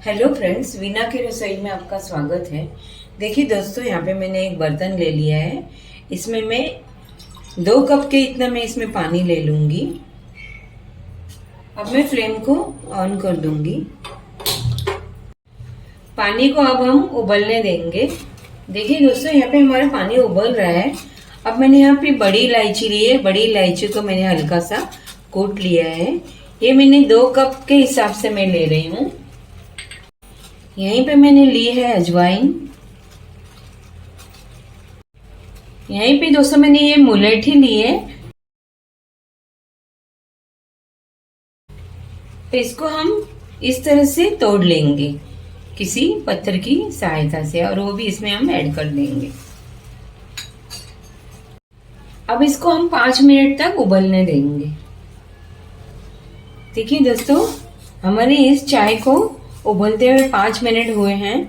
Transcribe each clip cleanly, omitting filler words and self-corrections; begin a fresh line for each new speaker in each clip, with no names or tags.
Hello friends, Veena की रसोई में आपका स्वागत है। देखिए दोस्तों, यहाँ पे मैंने एक बर्तन ले लिया है। इसमें मैं 2 कप के इतना मैं इसमें पानी ले लूंगी। अब मैं फ्लेम को ऑन कर दूंगी। पानी को अब हम उबलने देंगे। देखिए दोस्तों, यहाँ पे हमारा पानी उबल रहा है। अब मैंने यहाँ पे बड़ी इलायची ली है। बड़ी इलायची को मैंने हल्का सा कूट लिया है। ये मैंने 2 कप के हिसाब से मैं ले रही हूँ। यहीं पे मैंने ली है अजवाइन। यहीं पे दोस्तों मैंने ये मुलेठी ली है। तो इसको हम इस तरह से तोड़ लेंगे किसी पत्थर की सहायता से, और वो भी इसमें हम ऐड कर देंगे। अब इसको हम 5 मिनट तक उबलने देंगे। देखिए दोस्तों, हमारी इस चाय को उबलते हुए 5 मिनट हुए हैं।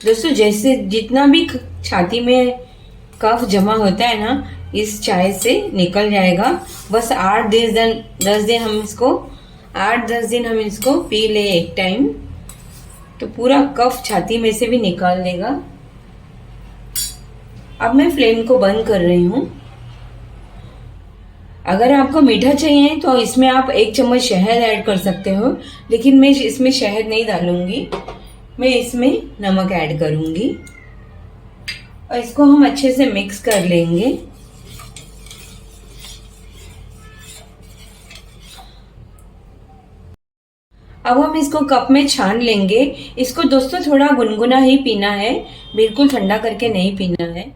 दोस्तों, जैसे जितना भी छाती में कफ जमा होता है ना, इस चाय से निकल जाएगा। बस 8-10 दिन हम इसको 8-10 दिन हम इसको पी ले एक टाइम, तो पूरा कफ छाती में से भी निकाल देगा। अब मैं फ्लेम को बंद कर रही हूँ। अगर आपको मीठा चाहिए तो इसमें आप 1 चम्मच शहद ऐड कर सकते हो, लेकिन मैं इसमें शहद नहीं डालूंगी। मैं इसमें नमक ऐड करूंगी और इसको हम अच्छे से मिक्स कर लेंगे। अब हम इसको कप में छान लेंगे। इसको दोस्तों थोड़ा गुनगुना ही पीना है, बिल्कुल ठंडा करके नहीं पीना है।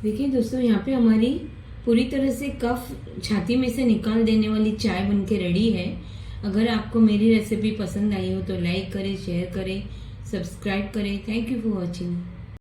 देखिए दोस्तों, यहाँ पे हमारी पूरी तरह से कफ छाती में से निकाल देने वाली चाय बनके रेडी है। अगर आपको मेरी रेसिपी पसंद आई हो तो लाइक करें, शेयर करें, सब्सक्राइब करें। Thank you for watching.